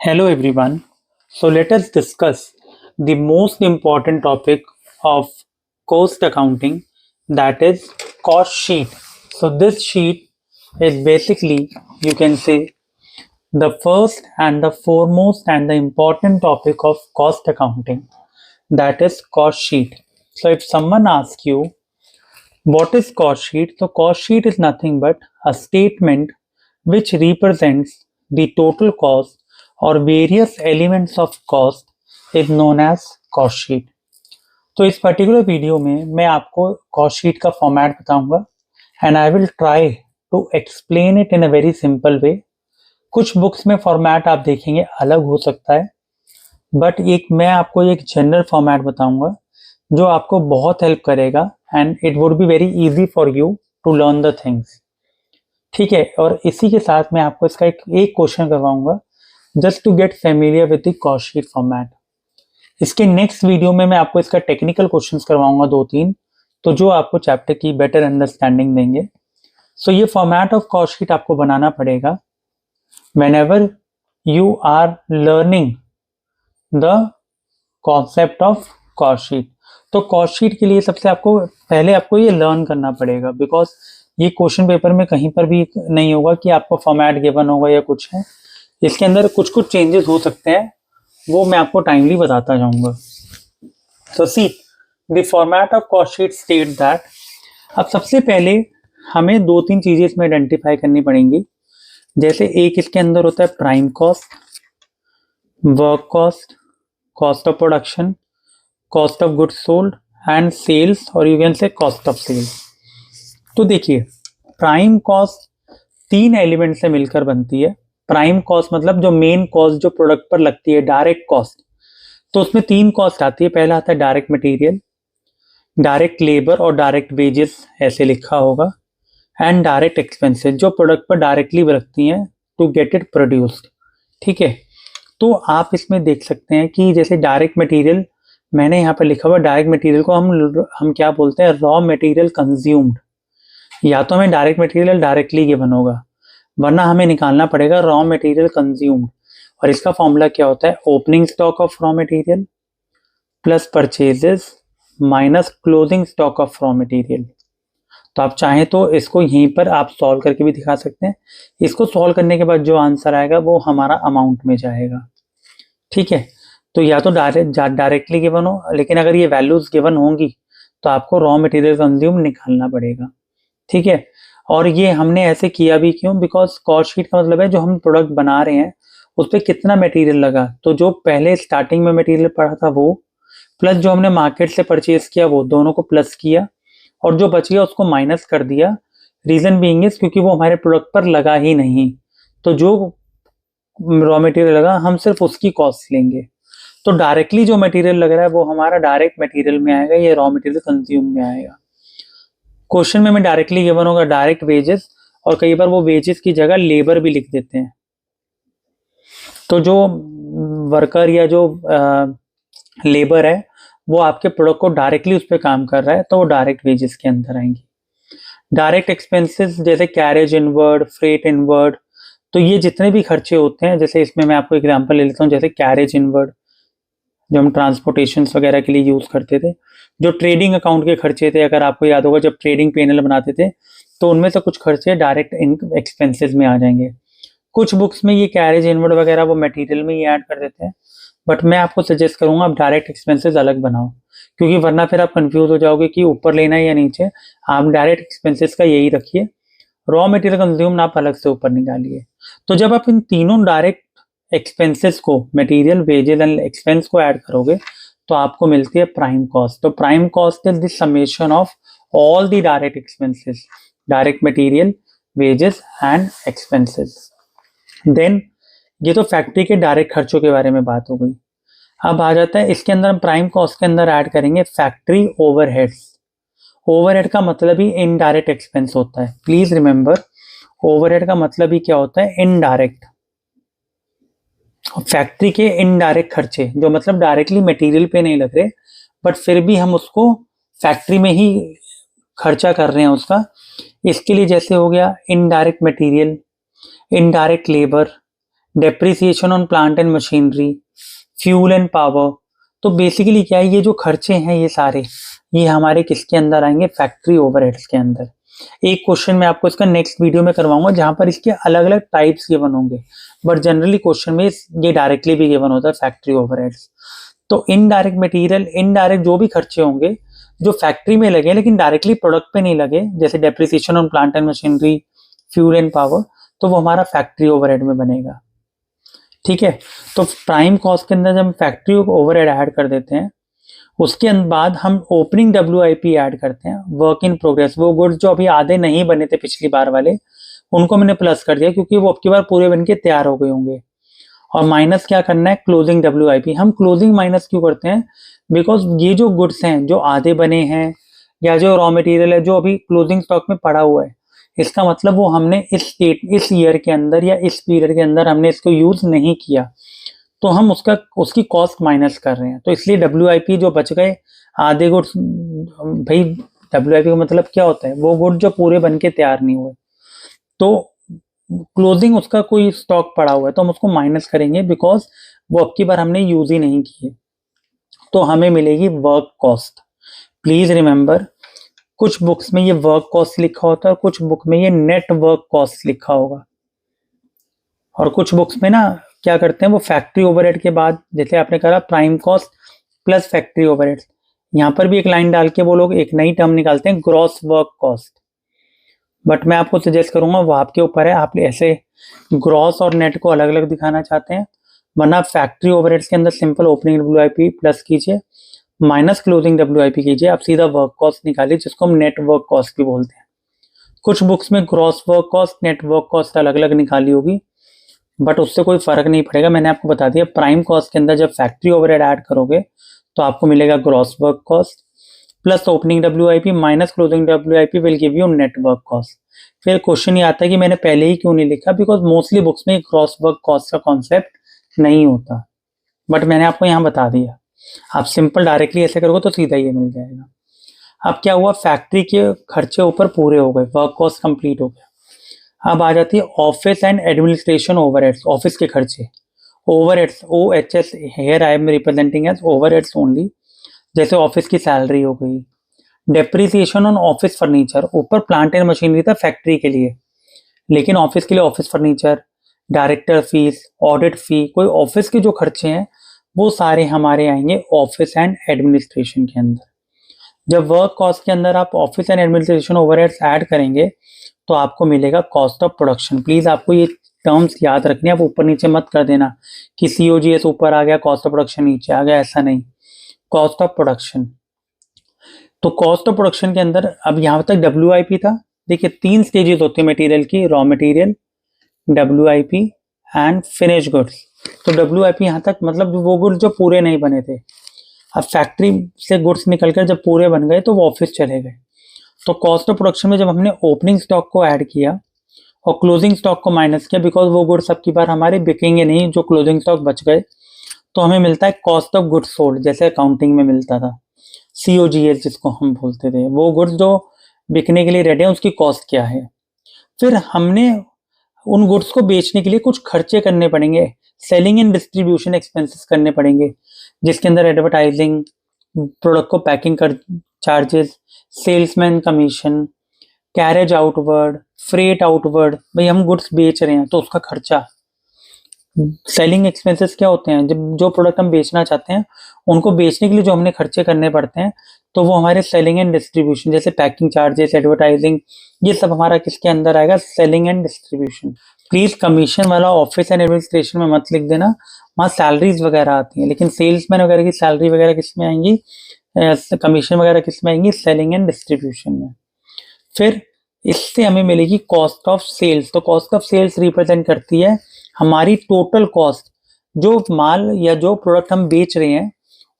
Hello everyone. So let us discuss the most important topic of cost accounting, that is cost sheet. So this sheet is basically, you can say, the first and the foremost and the important topic of cost accounting, that is cost sheet. So if someone asks you what is cost sheet, so cost sheet is nothing but a statement which represents the total cost or various elements of cost is known as cost sheet. तो इस particular video में मैं आपको cost sheet का format बताऊंगा and I will try to explain it in a very simple way. कुछ books में format आप देखेंगे अलग हो सकता है, बट मैं आपको एक जनरल फॉर्मेट बताऊंगा जो आपको बहुत हेल्प करेगा and it would be very easy for you to learn the things. ठीक है, और इसी के साथ मैं आपको इसका एक क्वेश्चन करवाऊंगा just to get familiar with the cost sheet format. इसके नेक्स्ट वीडियो में मैं आपको इसका टेक्निकल क्वेश्चंस करवाऊंगा 2-3, तो जो आपको चैप्टर की बेटर अंडरस्टैंडिंग देंगे. सो ये फॉर्मेट ऑफ कॉस्ट शीट आपको बनाना पड़ेगा whenever you are learning the concept of cost sheet. तो कॉस्ट शीट के लिए सबसे पहले आपको ये लर्न करना पड़ेगा, बिकॉज ये क्वेश्चन पेपर में कहीं पर भी नहीं होगा कि आपको फॉर्मेट गिवन होगा या कुछ है. इसके अंदर कुछ चेंजेस हो सकते हैं, वो मैं आपको टाइमली बताता जाऊंगा. So see the format of cost sheet state that. अब सबसे पहले हमें 2-3 चीजें इसमें आइडेंटिफाई करनी पड़ेंगी. जैसे एक इसके अंदर होता है prime cost, work cost, cost of production, cost of goods sold and sales, और you can say cost of sales. तो देखिए, प्राइम कॉस्ट 3 एलिमेंट से मिलकर बनती है. प्राइम कॉस्ट मतलब जो मेन कॉस्ट जो प्रोडक्ट पर लगती है, डायरेक्ट कॉस्ट. तो उसमें 3 कॉस्ट आती है. पहला आता है डायरेक्ट मटेरियल, डायरेक्ट लेबर और डायरेक्ट वेजेस, ऐसे लिखा होगा, एंड डायरेक्ट एक्सपेंसेस जो प्रोडक्ट पर डायरेक्टली लगती हैं टू गेट इट प्रोड्यूस्ड. ठीक है, तो आप इसमें देख सकते हैं कि जैसे डायरेक्ट मटेरियल मैंने यहाँ पर लिखा हुआ, डायरेक्ट मटेरियल को हम क्या बोलते हैं, रॉ मटेरियल कंज्यूम्ड. या तो हमें डायरेक्ट मटेरियल डायरेक्टली गिवन होगा, वरना हमें निकालना पड़ेगा रॉ मटेरियल कंज्यूम्ड. और इसका फॉर्मूला क्या होता है, opening stock of raw material plus purchases minus closing stock of raw material. तो आप चाहें तो इसको यहीं पर आप सॉल्व करके भी दिखा सकते हैं. इसको सॉल्व करने के बाद जो आंसर आएगा वो हमारा अमाउंट में जाएगा. ठीक है, तो या तो डायरेक्टली गिवन हो, लेकिन अगर ये वैल्यूज गिवन होंगी तो आपको रॉ मटेरियल कंज्यूम निकालना पड़ेगा. ठीक है, और ये हमने ऐसे किया भी क्यों, बिकॉज कॉस्ट शीट का मतलब है जो हम प्रोडक्ट बना रहे हैं उस पर कितना मटेरियल लगा. तो जो पहले स्टार्टिंग में मटेरियल पड़ा था वो, प्लस जो हमने मार्केट से परचेज किया वो, दोनों को प्लस किया, और जो बच गया उसको माइनस कर दिया. रीजन बीइंग इज क्योंकि वो हमारे प्रोडक्ट पर लगा ही नहीं. तो जो रॉ मटेरियल लगा हम सिर्फ उसकी कॉस्ट लेंगे. तो डायरेक्टली जो मटेरियल लग रहा है वो हमारा डायरेक्ट मटेरियल में आएगा, ये रॉ मटेरियल कंज्यूम में आएगा. क्वेश्चन में डायरेक्टली गिवन होगा डायरेक्ट वेजेस, और कई बार वो वेजेस की जगह लेबर भी लिख देते हैं. तो जो वर्कर या जो लेबर है वो आपके प्रोडक्ट को डायरेक्टली उस पर काम कर रहा है, तो वो डायरेक्ट वेजेस के अंदर आएंगी. डायरेक्ट एक्सपेंसेस जैसे कैरेज इनवर्ड, फ्रेट इनवर्ड, तो ये जितने भी खर्चे होते हैं, जैसे इसमें मैं आपको एग्जांपल ले लेता हूँ. जैसे कैरेज इनवर्ड जो हम ट्रांसपोर्टेशन वगैरह के लिए यूज करते थे, जो ट्रेडिंग अकाउंट के खर्चे थे, अगर आपको याद होगा जब ट्रेडिंग पेनल बनाते थे तो उनमें से कुछ खर्चे डायरेक्ट एक्सपेंसेस में आ जाएंगे. कुछ बुक्स में ये कैरेज इनवर्ड वगैरह वो मटेरियल में ही ऐड कर देते हैं, बट मैं आपको सजेस्ट करूंगा आप डायरेक्ट एक्सपेंसेस अलग बनाओ, क्योंकि वरना फिर आप कंफ्यूज हो जाओगे कि ऊपर लेना है या नीचे. आप डायरेक्ट एक्सपेंसेस का यही रखिए, रॉ मटेरियल कंज्यूम आप अलग से ऊपर निकालिए. तो जब आप इन तीनों डायरेक्ट एक्सपेंसेस को, मटेरियल, वेजेस एंड एक्सपेंस को ऐड करोगे तो आपको मिलती है प्राइम कॉस्ट. तो prime cost is the summation of all the direct expenses, direct material, wages and expenses. Then ये तो फैक्ट्री के डायरेक्ट खर्चों के बारे में बात हो गई. अब आ जाता है इसके अंदर हम प्राइम कॉस्ट के अंदर ऐड करेंगे फैक्ट्री ओवरहेड्स. ओवरहेड का मतलब ही इनडायरेक्ट एक्सपेंस होता है. प्लीज रिमेंबर, ओवरहेड का मतलब ही क्या होता है, इनडायरेक्ट. फैक्ट्री के इनडायरेक्ट खर्चे जो मतलब डायरेक्टली मटेरियल पे नहीं लग रहे, बट फिर भी हम उसको फैक्ट्री में ही खर्चा कर रहे हैं उसका. इसके लिए जैसे हो गया indirect material, indirect labour, depreciation on plant and machinery, fuel and power. तो बेसिकली क्या है, ये जो खर्चे हैं ये सारे, ये हमारे किसके अंदर आएंगे, फैक्ट्री ओवरहेड्स के अंदर। एक क्वेश्चन मैं आपको इसका नेक्स्ट वीडियो में करवाऊंगा जहां पर इसके अलग अलग टाइप्स गिवन होंगे, बट जनरली क्वेश्चन में ये डायरेक्टली भी गिवन होता है फैक्ट्री ओवरहेड्स। तो इनडायरेक्ट मटेरियल, इनडायरेक्ट जो भी खर्चे होंगे जो फैक्ट्री में लगे लेकिन डायरेक्टली प्रोडक्ट पे नहीं लगे, जैसे depreciation on plant and machinery, fuel and power, तो वो हमारा फैक्ट्री ओवरहेड में बनेगा। ठीक है, तो प्राइम कॉस्ट के अंदर जब हम फैक्ट्री ओवरहेड ऐड कर देते हैं, उसके बाद हम ओपनिंग WIP ऐड करते हैं, वर्क इन प्रोग्रेस। वो गुड्स जो अभी आधे नहीं बने थे पिछली बार वाले, उनको मैंने प्लस कर दिया क्योंकि वो अब की बार पूरे बन के तैयार हो गए होंगे। और माइनस क्या करना है, क्लोजिंग WIP। हम क्लोजिंग माइनस क्यों करते हैं, बिकॉज ये जो गुड्स हैं जो आधे बने हैं या जो रॉ मटेरियल है जो अभी क्लोजिंग स्टॉक में पड़ा हुआ है, इसका मतलब वो हमने इस ईयर के अंदर या इस पीरियड के अंदर हमने इसको यूज नहीं किया, तो हम उसकी कॉस्ट माइनस कर रहे हैं। तो इसलिए WIP जो बच गए आधे गुड्स, भाई WIP का मतलब क्या होता है, वो गुड जो पूरे बन के तैयार नहीं हुए, तो क्लोजिंग उसका कोई स्टॉक पड़ा हुआ है तो हम उसको माइनस करेंगे बिकॉज वो अब की बार हमने यूज ही नहीं किए, तो हमें मिलेगी वर्क कॉस्ट। प्लीज रिमेंबर, कुछ बुक्स में ये वर्क कॉस्ट लिखा होता है और कुछ बुक में ये नेट वर्क कॉस्ट लिखा होगा। और कुछ बुक्स में ना क्या करते हैं, वो फैक्ट्री ओवरहेड के बाद, जैसे आपने कहा prime cost plus factory overhead, यहाँ पर भी एक लाइन डाल के वो लोग एक नई टर्म निकालते हैं, ग्रॉस वर्क कॉस्ट। बट मैं आपको सजेस्ट करूंगा, वो आपके ऊपर है, आप ऐसे ग्रॉस और नेट को अलग अलग दिखाना चाहते हैं, वरना फैक्ट्री ओवरहेड्स के अंदर सिंपल ओपनिंग WIP प्लस कीजिए, माइनस क्लोजिंग WIP कीजिए, आप सीधा वर्क कॉस्ट निकालिए, जिसको हम नेट वर्क कॉस्ट भी बोलते हैं। कुछ बुक्स में gross work cost, net work cost अलग अलग निकाली होगी, बट उससे कोई फर्क नहीं पड़ेगा। मैंने आपको बता दिया, प्राइम कॉस्ट के अंदर जब फैक्ट्री ओवरहेड ऐड करोगे तो आपको मिलेगा gross work cost plus opening WIP minus closing WIP will give you net work cost. फिर क्वेश्चन ये आता है कि मैंने पहले ही क्यों नहीं लिखा, बिकॉज मोस्टली बुक्स में ग्रॉस वर्क कॉस्ट का कॉन्सेप्ट नहीं होता, बट मैंने आपको यहाँ बता दिया। आप सिंपल डायरेक्टली ऐसे करोगे तो सीधा ये मिल जाएगा। अब क्या हुआ, फैक्ट्री के खर्चे ऊपर पूरे हो गए, वर्क कॉस्ट कंप्लीट हो गया। अब आ जाती है office and administration overheads, office के खर्चे, overheads, OHS here I am representing as overheads only. जैसे ऑफिस की सैलरी हो गई, डेप्रिसिएशन ऑन ऑफिस फर्नीचर, ऊपर प्लांट एंड मशीनरी था फैक्ट्री के लिए, लेकिन ऑफिस के लिए office furniture, director fees, audit fee, कोई ऑफिस के जो खर्चे हैं वो सारे हमारे आएंगे ऑफिस एंड एडमिनिस्ट्रेशन के अंदर। जब वर्क कॉस्ट के अंदर आप office and administration overheads add करेंगे तो आपको मिलेगा कॉस्ट ऑफ प्रोडक्शन। प्लीज आपको ये टर्म्स याद रखने, आप ऊपर नीचे मत कर देना कि COGS ऊपर आ गया, कॉस्ट ऑफ प्रोडक्शन नीचे आ गया, ऐसा नहीं। कॉस्ट ऑफ प्रोडक्शन, तो कॉस्ट ऑफ प्रोडक्शन के अंदर अब यहाँ तक WIP था। देखिए 3 स्टेजेस होते हैं मटेरियल की, raw material, WIP and finish goods. तो WIP यहाँ तक मतलब वो गुड्स जो पूरे नहीं बने थे, अब फैक्ट्री से गुड्स निकलकर जब पूरे बन गए तो वो ऑफिस चले गए। तो कॉस्ट ऑफ प्रोडक्शन में जब हमने ओपनिंग स्टॉक को ऐड किया और क्लोजिंग स्टॉक को माइनस किया, बिकॉज वो गुड्स अब की बार हमारे बिकेंगे नहीं, जो क्लोजिंग स्टॉक बच गए, तो हमें मिलता है कॉस्ट ऑफ गुड्स सोल्ड, जैसे अकाउंटिंग में मिलता था COGS जिसको हम बोलते थे। वो गुड्स जो बिकने के लिए रेडी है उसकी कॉस्ट क्या है। फिर हमने उन गुड्स को बेचने के लिए कुछ खर्चे करने पड़ेंगे, सेलिंग एंड डिस्ट्रीब्यूशन एक्सपेंसेस करने पड़ेंगे, जिसके अंदर एडवर्टाइजिंग, प्रोडक्ट को पैकिंग कर charges, salesman commission, carriage outward, freight outward, भाई हम गुड्स बेच रहे हैं तो उसका खर्चा। सेलिंग एक्सपेंसेस क्या होते हैं, जब जो प्रोडक्ट हम बेचना चाहते हैं उनको बेचने के लिए जो हमने खर्चे करने पड़ते हैं, तो वो हमारे सेलिंग एंड डिस्ट्रीब्यूशन, जैसे पैकिंग चार्जेस, एडवर्टाइजिंग, ये सब हमारा किसके अंदर आएगा, selling and distribution. Please commission वाला ऑफिस एंड एडमिनिस्ट्रेशन में मत लिख देना, वहाँ सैलरीज वगैरह आती हैं, लेकिन सेल्समैन वगैरह की सैलरी वगैरह किस में आएंगी, कमीशन वगैरह किस में आएंगी, सेलिंग एंड डिस्ट्रीब्यूशन में। फिर इससे हमें मिलेगी कॉस्ट ऑफ सेल्स। तो कॉस्ट ऑफ सेल्स रिप्रेजेंट करती है हमारी टोटल कॉस्ट, जो माल या जो प्रोडक्ट हम बेच रहे हैं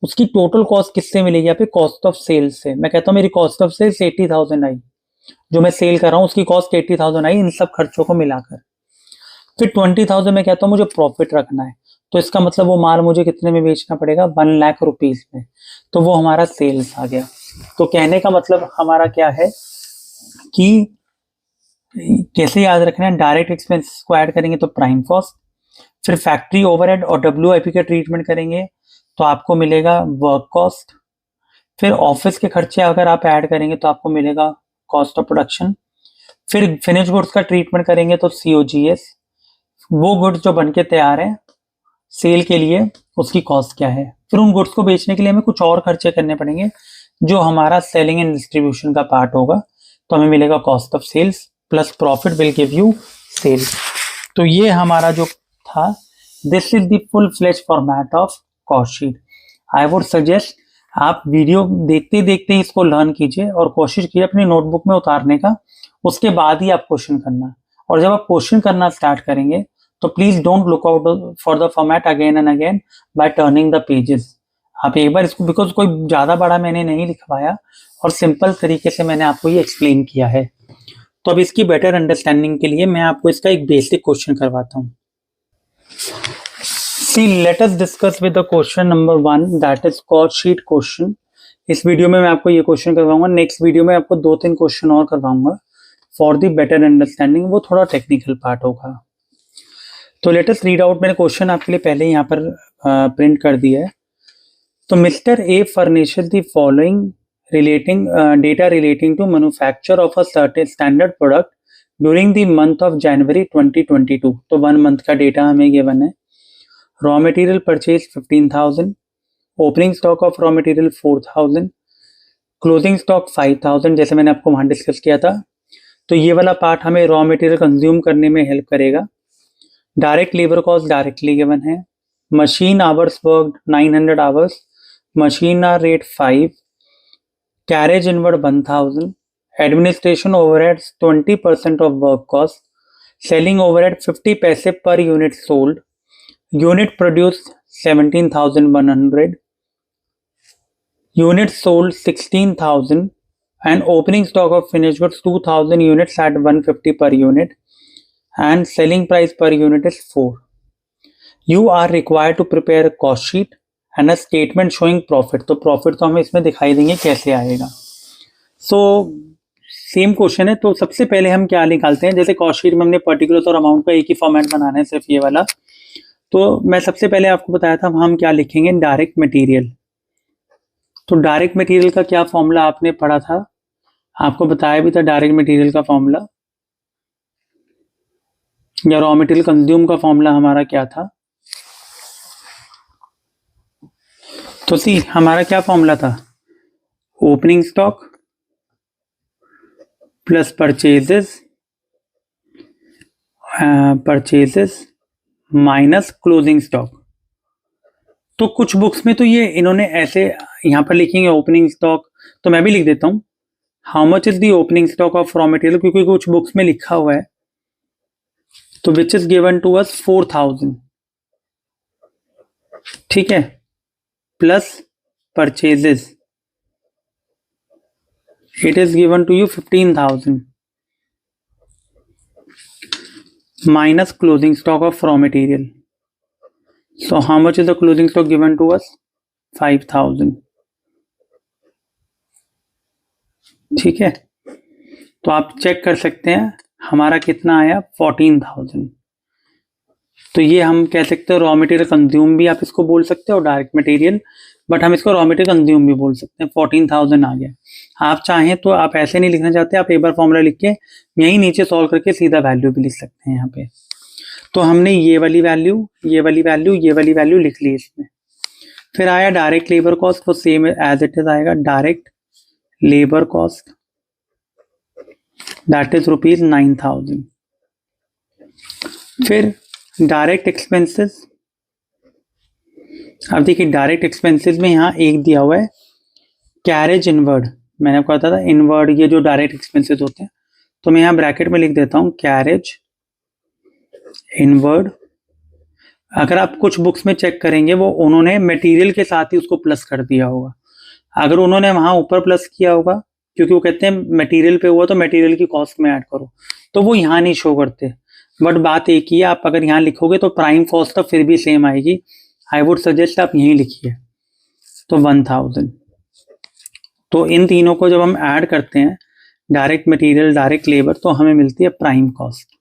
उसकी टोटल कॉस्ट किससे मिलेगी, यहाँ पे कॉस्ट ऑफ सेल्स से। मैं कहता हूँ मेरी कॉस्ट ऑफ सेल्स 80,000 आई, जो मैं सेल कर रहा हूँ उसकी कॉस्ट 80,000 आई इन सब खर्चों को मिलाकर। फिर 20,000 में कहता हूँ मुझे प्रॉफिट रखना है, तो इसका मतलब वो माल मुझे कितने में बेचना पड़ेगा, 1 लाख रुपीज में, तो वो हमारा सेल्स आ गया। तो कहने का मतलब हमारा क्या है कि कैसे याद रखना है, डायरेक्ट एक्सपेंसेस को ऐड करेंगे तो प्राइम कॉस्ट, फिर फैक्ट्री ओवरहेड और WIP का ट्रीटमेंट करेंगे तो आपको मिलेगा वर्क कॉस्ट। फिर ऑफिस के खर्चे अगर आप ऐड करेंगे तो आपको मिलेगा कॉस्ट ऑफ प्रोडक्शन। फिर फिनिश गुड्स का ट्रीटमेंट करेंगे तो COGS, वो गुड्स जो बनके तैयार है सेल के लिए उसकी कॉस्ट क्या है। फिर उन गुड्स को बेचने के लिए हमें कुछ और खर्चे करने पड़ेंगे जो हमारा सेलिंग एंड डिस्ट्रीब्यूशन का पार्ट होगा, तो हमें मिलेगा cost of sales plus profit will give you sale. तो ये हमारा जो था, this is the full fledge format of cost sheet. I would suggest आप वीडियो देखते देखते ही इसको लर्न कीजिए और कोशिश कीजिए अपनी नोटबुक में उतारने का, उसके बाद ही आप क्वेश्चन करना। और जब आप क्वेश्चन करना स्टार्ट करेंगे तो please don't look out for the format again and again bye turning the pages. आप एक बार इसको, बिकॉज कोई ज्यादा बड़ा मैंने नहीं लिखवाया और सिंपल तरीके से मैंने आपको ये एक्सप्लेन किया है। तो अब इसकी बेटर अंडरस्टैंडिंग के लिए मैं आपको इसका एक बेसिक क्वेश्चन करवाता हूँ। See, let us discuss with the question number 1, that is cost sheet question। इस वीडियो में मैं आपको ये क्वेश्चन करवाऊंगा, नेक्स्ट वीडियो में आपको 2-3 क्वेश्चन और करवाऊंगा फॉर द बेटर अंडरस्टैंडिंग, वो थोड़ा टेक्निकल पार्ट होगा। तो लेट अस रीड आउट। मैंने क्वेश्चन आपके लिए पहले यहाँ पर प्रिंट कर दिया है। तो mister A furnishes the following relating data relating to manufacture of a certain standard product during the month of January 2022। तो 1 मंथ का डेटा हमें गिवन है। Raw material purchase 15,000, opening stock of raw material 4,000, closing stock 5,000, जैसे मैंने आपको वहां discuss किया था। तो ये वाला पार्ट हमें रॉ मटेरियल कंज्यूम करने में हेल्प करेगा। Direct labour cost directly given है। Machine hours worked 900 hours, machine hour rate 5, carriage inward 1,000, administration overheads 20% of work cost, selling overhead 50 पैसे पर unit sold, unit produced 17,100, units sold 16,000, and opening stock of finished goods 2,000 units at 150 per unit, and selling price per unit is 4. You are required to prepare a cost sheet and a statement showing profit। तो profit तो हमें इसमें दिखाई देंगे कैसे आएगा। So same question है। तो सबसे पहले हम क्या निकालते हैं, जैसे कॉस्ट शीट में हमने पर्टिकुलर और अमाउंट का एक ही फॉर्मेट बनाना है, सिर्फ ये वाला। तो मैं सबसे पहले आपको बताया था हम क्या लिखेंगे, डायरेक्ट मटेरियल। तो डायरेक्ट मटेरियल का क्या फॉर्मूला आपने पढ़ा था, आपको बताया भी था डायरेक्ट मटेरियल का फॉर्मूला, या रॉ मटेरियल कंज्यूम का फॉर्मूला हमारा क्या था। तो सी हमारा क्या फॉर्मूला था, opening stock plus purchases minus closing stock. तो कुछ बुक्स में तो ये इन्होंने ऐसे यहां पर लिखेंगे ओपनिंग स्टॉक, तो मैं भी लिख देता हूं how much is the opening stock of raw material, क्योंकि कुछ बुक्स में लिखा हुआ है। तो which is given to us 4,000, ठीक है, plus purchases it is given to you 15,000 minus closing stock of raw material. So how much is the closing stock given to us? 5,000। ठीक है, तो आप चेक कर सकते हैं हमारा कितना आया, 14,000। तो ये हम कह सकते हैं रॉ मटेरियल कंज्यूम भी आप इसको बोल सकते हो, डायरेक्ट मटेरियल, बट हम इसको रॉ मटेरियल कंज्यूम भी बोल सकते हैं। 14,000 आ गया। आप चाहें तो आप ऐसे नहीं लिखना चाहते, आप एक बार फॉर्मूला लिख के यहीं नीचे सॉल्व करके सीधा वैल्यू भी लिख सकते हैं यहाँ पे। तो हमने ये वाली वैल्यू, ये वाली वैल्यू, ये वाली वैल्यू लिख ली इसमें। फिर आया डायरेक्ट लेबर कॉस्ट, वो सेम एज इट इज आएगा, direct labour cost that is ₹9,000। फिर डायरेक्ट एक्सपेंसेस, अब देखिए डायरेक्ट एक्सपेंसेस में यहाँ एक दिया हुआ है कैरेज इनवर्ड, मैंने आपको बताया था इनवर्ड ये जो डायरेक्ट एक्सपेंसेस होते हैं, तो मैं यहाँ ब्रैकेट में लिख देता हूँ कैरेज इनवर्ड। अगर आप कुछ बुक्स में चेक करेंगे वो उन्होंने मटेरियल के साथ ही उसको प्लस कर दिया होगा, अगर उन्होंने वहां ऊपर प्लस किया होगा क्योंकि वो कहते हैं मटेरियल पे हुआ तो मटेरियल की कॉस्ट में ऐड करो, तो वो यहाँ नहीं शो करते। बट बात एक ही है, आप अगर यहाँ लिखोगे तो प्राइम कॉस्ट तो फिर भी सेम आएगी। आई वुड सजेस्ट आप यहीं लिखिए, तो 1,000। तो इन तीनों को जब हम ऐड करते हैं, डायरेक्ट मटेरियल, डायरेक्ट लेबर, तो हमें मिलती है prime cost.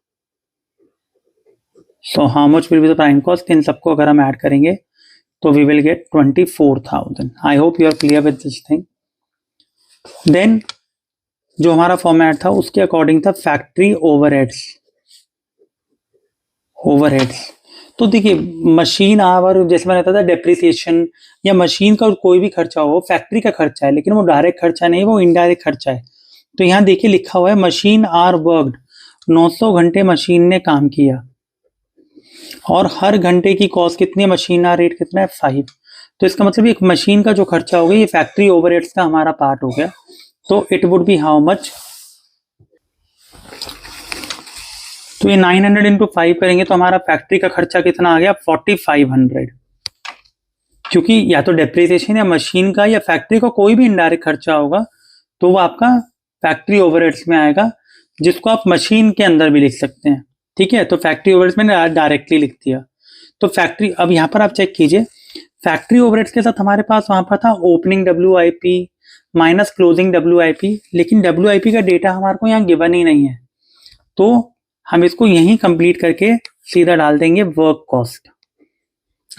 So how much will be the prime cost, इन सबको अगर हम ऐड करेंगे तो we will get 24,000. I hope you are clear with this thing. Then जो हमारा फॉर्मेट था उसके अकॉर्डिंग था फैक्ट्री ओवरहेड्स. तो देखिए मशीन आवर, जैसे मैंने बताया था डेप्रिसिएशन या मशीन का कोई भी खर्चा हो, फैक्ट्री का खर्चा है, लेकिन वो डायरेक्ट खर्चा नहीं, वो इनडायरेक्ट खर्चा है. तो यहाँ देखिए लिखा हुआ है मशीन आर वर्कड, 900 घंटे मशीन ने काम किया और हर घंटे की कॉस्ट कितनी है, मशीन आर रेट कितना है 5. तो इसका मतलब एक मशीन का जो खर्चा हो गया ये फैक्ट्री ओवरहेड्स का हमारा पार्ट हो गया. तो it would B how much, तो ये 900 इंटू 5 करेंगे तो हमारा फैक्ट्री का खर्चा कितना आ गया 4500. क्योंकि या तो डेप्रिसिएशन या मशीन का या फैक्ट्री का कोई भी इनडायरेक्ट खर्चा होगा तो वो आपका फैक्ट्री ओवरहेड्स में आएगा, जिसको आप मशीन के अंदर भी लिख सकते हैं. ठीक है, तो फैक्ट्री ओवरहेड्स मैंने डायरेक्टली लिख दिया. तो फैक्ट्री, अब यहाँ पर आप चेक कीजिए फैक्ट्री ओवरहेड्स के साथ हमारे पास वहां पर था opening WIP minus closing WIP, लेकिन WIP का डेटा हमारे को यहाँ गिवन ही नहीं है, तो हम इसको यहीं कंप्लीट करके सीधा डाल देंगे वर्क कॉस्ट.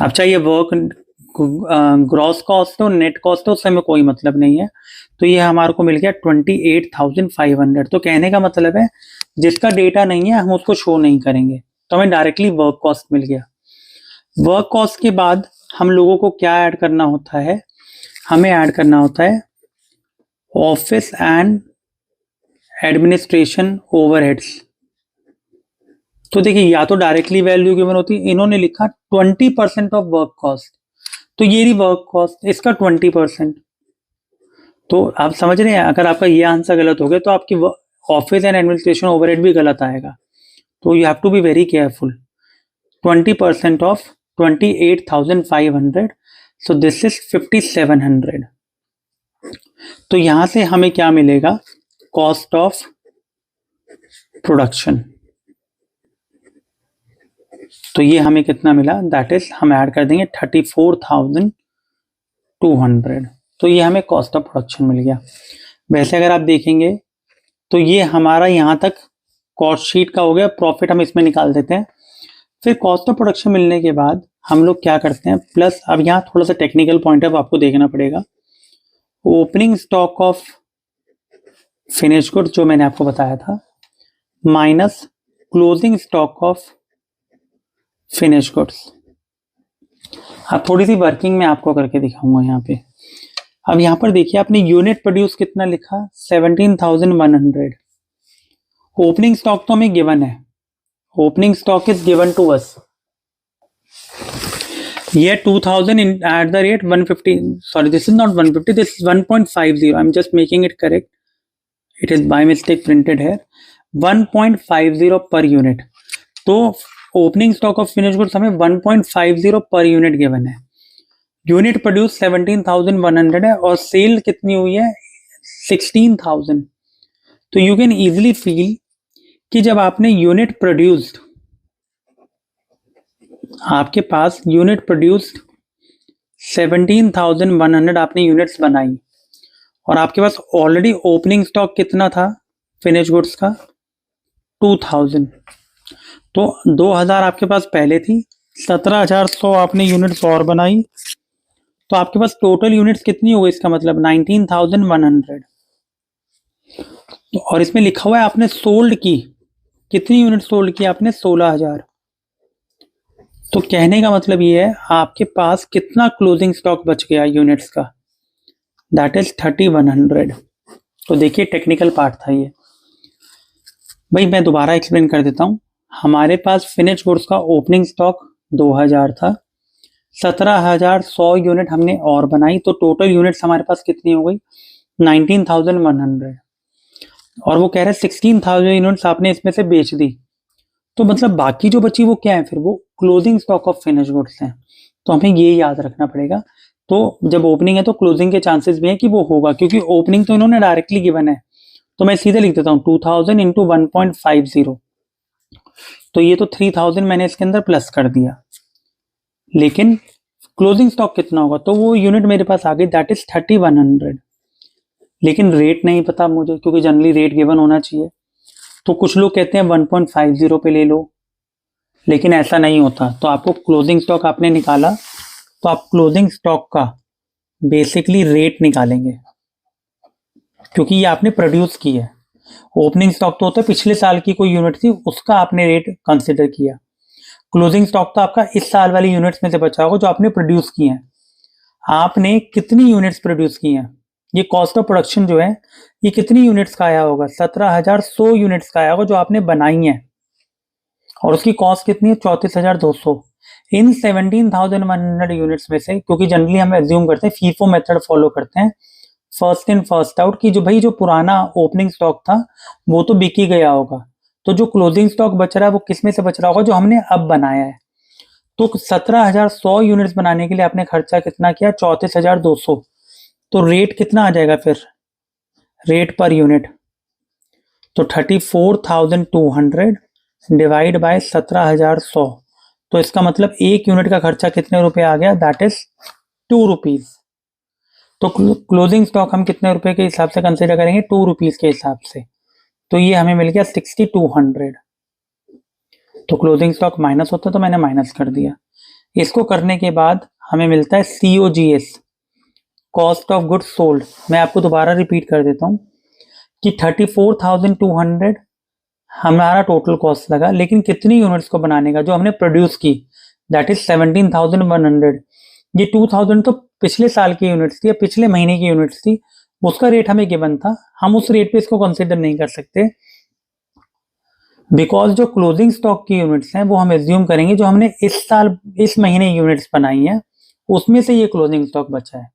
अब चाहिए वर्क ग्रॉस कॉस्ट हो नेट कॉस्ट हो, उससे हमें कोई मतलब नहीं है. तो ये हमारे को मिल गया 28,500. तो कहने का मतलब है जिसका डेटा नहीं है हम उसको शो नहीं करेंगे, तो हमें डायरेक्टली वर्क कॉस्ट मिल गया. वर्क कॉस्ट के बाद हम लोगों को क्या ऐड करना होता है, हमें ऐड करना होता है ऑफिस एंड एडमिनिस्ट्रेशन ओवरहेड्स. तो देखिए या तो डायरेक्टली वैल्यू गिवन होती है, इन्होंने लिखा 20% ऑफ वर्क कॉस्ट, तो ये रही वर्क कॉस्ट, इसका 20%. तो आप समझ रहे हैं अगर आपका ये आंसर गलत हो गया तो आपकी ऑफिस एंड एडमिनिस्ट्रेशन ओवरहेड भी गलत आएगा. तो you have to be very careful. 20% of 28,500, so this is 5,700. तो यहां से हमें क्या मिलेगा, कॉस्ट ऑफ प्रोडक्शन. तो ये हमें कितना मिला, दैट इज हम ऐड कर देंगे 34,200. तो ये हमें कॉस्ट ऑफ प्रोडक्शन मिल गया. वैसे अगर आप देखेंगे तो ये हमारा यहाँ तक कॉस्ट शीट का हो गया. प्रॉफिट हम इसमें निकाल देते हैं. फिर कॉस्ट ऑफ प्रोडक्शन मिलने के बाद हम लोग क्या करते हैं, प्लस अब यहाँ थोड़ा सा टेक्निकल पॉइंट है वो आपको देखना पड़ेगा. Opening stock of finish good जो मैंने आपको बताया था minus closing stock of finish goods. अब थोड़ी सी वर्किंग में आपको करके दिखाऊंगा यहाँ पे. अब यहाँ पर देखिए आपने यूनिट प्रोड्यूस कितना लिखा 17,100. ओपनिंग स्टॉक तो हमें गिवन है, opening stock is given to us. ये 2000 at the rate 150, sorry this is not 150, this is 1.50. I am just making it correct, it is by mistake printed है 1.50 per unit. तो opening stock of finish goods हमें 1.50 per unit given है. Unit produce 17,100 है और cell कितनी हुई है 16,000. तो यू कैन इजिली फील कि जब आपने यूनिट प्रोड्यूस्ड, आपके पास यूनिट प्रोड्यूस्ड 17,100 आपने यूनिट्स बनाई और आपके पास ऑलरेडी ओपनिंग स्टॉक कितना था फिनिश गुड्स का 2,000. तो 2,000 आपके पास पहले थी, 17,100 आपने यूनिट्स और बनाई, तो आपके पास टोटल यूनिट्स कितनी हो गई, इसका मतलब 19,100. और इसमें लिखा हुआ है आपने सोल्ड की, कितनी यूनिट सोल्ड की आपने 16,000. तो कहने का मतलब ये है आपके पास कितना क्लोजिंग स्टॉक बच गया यूनिट्स का, दैट इज 3,100. तो देखिए टेक्निकल पार्ट था ये भाई, मैं दोबारा एक्सप्लेन कर देता हूँ. हमारे पास फिनिश गुड्स का ओपनिंग स्टॉक 2,000 था, 17,100 यूनिट हमने और बनाई, तो टोटल यूनिट्स हमारे पास कितनी हो गई 19,100. और वो कह रहे हैं 16,000 यूनिट्स आपने इसमें से बेच दी, तो मतलब बाकी जो बची वो क्या है, फिर वो closing stock of finish goods हैं. तो हमें ये याद रखना पड़ेगा. तो जब ओपनिंग है तो क्लोजिंग के चांसेस भी हैं कि वो होगा, क्योंकि ओपनिंग तो इन्होंने डायरेक्टली गिवन है. तो मैं सीधे लिख देता हूँ 2,000 इंटू 1.50. तो ये तो 3,000 मैंने इसके अंदर प्लस कर दिया, लेकिन क्लोजिंग स्टॉक कितना होगा, तो वो यूनिट मेरे पास आ गई दैट इज 3,100. लेकिन रेट नहीं पता मुझे, क्योंकि जनरली रेट गिवन होना चाहिए. तो कुछ लोग कहते हैं 1.50 पे ले लो, लेकिन ऐसा नहीं होता। तो आपको क्लोजिंग स्टॉक आपने निकाला, तो आप क्लोजिंग स्टॉक का बेसिकली रेट निकालेंगे, क्योंकि ये आपने प्रोड्यूस की है। ओपनिंग स्टॉक तो होता है पिछले साल की कोई यूनिट थी, उसका आपने रेट कंसिडर किया। क्लोजिंग स्टॉक तो आपका इस साल वाली यूनिट्स में से बचा होगा जो आपने प्रोड्यूस की हैं। आपने कितनी यूनिट्स प्रोड्यूस की हैं, ये कॉस्ट ऑफ प्रोडक्शन जो है ये कितनी यूनिट्स का आया होगा, 17,100 यूनिट्स का आया होगा जो आपने बनाई हैं, और उसकी कॉस्ट कितनी है, 34,200। इन 17,100 यूनिट्स में से, क्योंकि जनरली हम एज्यूम करते हैं, फीफो मेथड फॉलो करते हैं, फर्स्ट इन फर्स्ट आउट, की जो भाई जो पुराना ओपनिंग स्टॉक था वो तो बिक ही गया होगा, तो जो क्लोजिंग स्टॉक बच रहा है वो किस में से बच रहा होगा, जो हमने अब बनाया है। तो 17,100 यूनिट्स बनाने के लिए आपने खर्चा कितना किया, 34,200। तो रेट कितना आ जाएगा फिर, रेट पर यूनिट, तो 34,200 डिवाइड बाय 17,100। तो इसका मतलब एक यूनिट का खर्चा कितने रुपए आ गया, दैट इज 2 रुपीज। तो क्लोजिंग स्टॉक हम कितने रुपए के हिसाब से कंसिडर करेंगे, 2 रुपीज के हिसाब से। तो ये हमें मिल गया 6,200। तो क्लोजिंग स्टॉक माइनस होता तो मैंने माइनस कर दिया। इसको करने के बाद हमें मिलता है COGS, cost of goods sold. मैं आपको दोबारा रिपीट कर देता हूँ कि 34,200 हमारा टोटल कॉस्ट लगा, लेकिन कितनी यूनिट्स को बनाने का, जो हमने प्रोड्यूस की, दैट इज 17,100। ये 2,000 तो पिछले साल की यूनिट्स थी या पिछले महीने की यूनिट्स थी, उसका रेट हमें गिवन था, हम उस रेट पे इसको कंसिडर नहीं कर सकते, बिकॉज जो क्लोजिंग स्टॉक की यूनिट्स हैं वो हम एज्यूम करेंगे जो हमने इस साल इस महीने यूनिट्स बनाई हैं, उसमें से ये क्लोजिंग स्टॉक बचा है।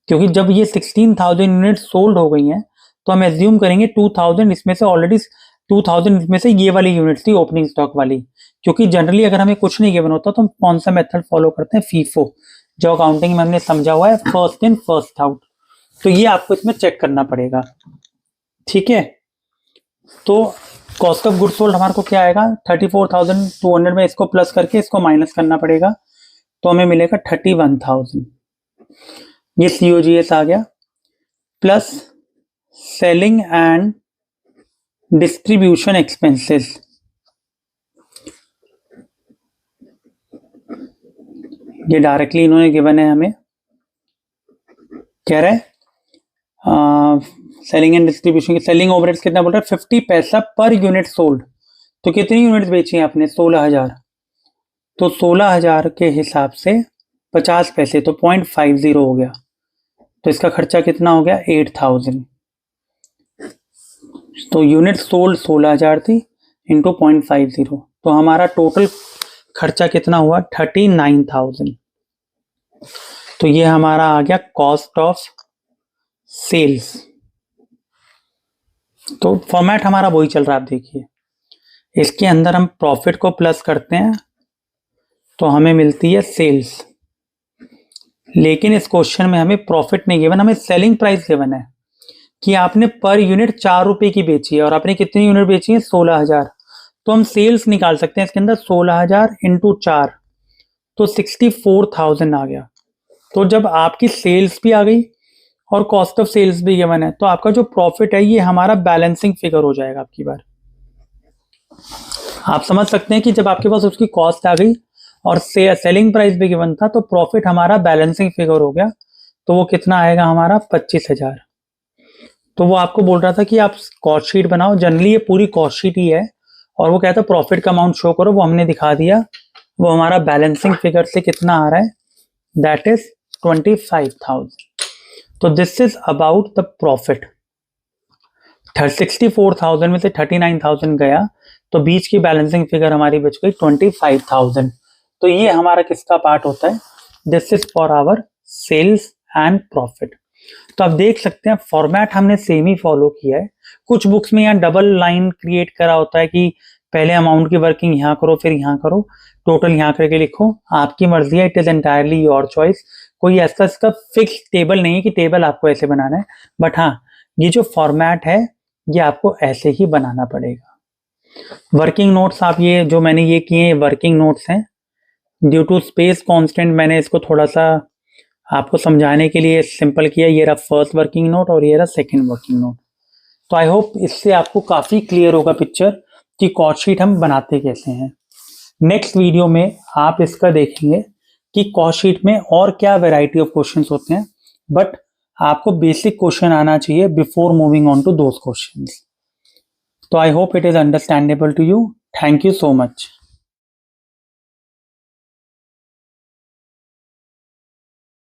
क्योंकि जब ये 16,000 यूनिट सोल्ड हो गई हैं तो हम एज्यूम करेंगे 2,000 इसमें से ऑलरेडी 2,000 इसमें से ये वाली यूनिट थी ओपनिंग स्टॉक वाली। क्योंकि जनरली अगर हमें कुछ नहीं गिवन होता तो हम कौन सा मेथड फॉलो करते हैं, फीफो, जो अकाउंटिंग में हमने समझा हुआ है, फर्स्ट इन फर्स्ट आउट। तो ये आपको इसमें चेक करना पड़ेगा, ठीक है। तो कॉस्ट ऑफ गुड्स सोल्ड हमारे को क्या आएगा, 34,200 में इसको प्लस करके इसको माइनस करना पड़ेगा, तो हमें मिलेगा 31,000। ये COGS आ गया, plus selling and distribution expenses, ये डायरेक्टली इन्होंने गिवन है हमें, कह रहा है सेलिंग एंड डिस्ट्रीब्यूशन की सेलिंग ओवरहेड्स कितना बोल रहा है, 50 पैसा पर यूनिट सोल्ड। तो कितनी यूनिट बेची है आपने, 16,000। तो 16,000 के हिसाब से 50 पैसे, तो 0.50 हो गया। तो इसका खर्चा कितना हो गया, 8,000। तो यूनिट सोल्ड 16,000 थी इंटू 0.50, तो हमारा टोटल खर्चा कितना हुआ, 39,000। तो ये हमारा आ गया कॉस्ट ऑफ सेल्स। तो फॉर्मेट हमारा वही चल रहा है, आप देखिए, इसके अंदर हम प्रॉफिट को प्लस करते हैं तो हमें मिलती है सेल्स, लेकिन इस क्वेश्चन में हमें प्रॉफिट नहीं गिवन, हमें सेलिंग प्राइस गिवन है कि आपने पर यूनिट 4 रुपए की बेची है और आपने कितनी यूनिट बेची है, 16,000। तो हम सेल्स निकाल सकते हैं इसके अंदर, 16,000 इंटू 4, तो 64,000 आ गया। तो जब आपकी सेल्स भी आ गई और कॉस्ट ऑफ सेल्स भी गिवन है, तो आपका जो प्रॉफिट है ये हमारा बैलेंसिंग फिगर हो जाएगा। आपकी बार आप समझ सकते हैं कि जब आपके पास उसकी कॉस्ट आ गई और सेलिंग प्राइस भी गिवन था, तो प्रॉफिट हमारा बैलेंसिंग फिगर हो गया। तो वो कितना आएगा हमारा, 25,000। तो वो आपको बोल रहा था कि आप कॉस्ट शीट बनाओ, जनरली ये पूरी कॉस्ट शीट ही है, और वो कहता है प्रॉफिट का अमाउंट शो करो, वो हमने दिखा दिया। वो हमारा बैलेंसिंग फिगर से कितना आ रहा है, दैट इज 25,000। तो this is about the profit. 64,000 में से 39,000 गया, तो बीच की बैलेंसिंग फिगर हमारी बच गई 25,000। तो ये हमारा किसका पार्ट होता है, this is for our sales and profit. तो आप देख सकते हैं फॉर्मेट हमने सेम ही फॉलो किया है। कुछ बुक्स में यहाँ डबल लाइन क्रिएट करा होता है कि पहले अमाउंट की वर्किंग यहाँ करो फिर यहाँ करो, टोटल यहाँ करके लिखो, आपकी मर्जी है, it is entirely your choice. कोई ऐसा इसका फिक्स टेबल नहीं है कि टेबल आपको ऐसे बनाना है, बट हाँ ये जो फॉर्मेट है ये आपको ऐसे ही बनाना पड़ेगा। वर्किंग नोट्स आप ये जो मैंने ये किए वर्किंग नोट्स हैं, ड्यू टू स्पेस कांस्टेंट मैंने इसको थोड़ा सा आपको समझाने के लिए सिंपल किया। ये रहा फर्स्ट वर्किंग नोट और ये रहा सेकंड वर्किंग नोट। तो आई होप इससे आपको काफ़ी क्लियर होगा पिक्चर कि कॉस्ट शीट हम बनाते कैसे हैं। नेक्स्ट वीडियो में आप इसका देखेंगे कि कॉस्ट शीट में और क्या वैरायटी ऑफ क्वेश्चंस होते हैं, बट आपको बेसिक क्वेश्चन आना चाहिए before moving on to those questions. तो I hope it is understandable to you. Thank you so much.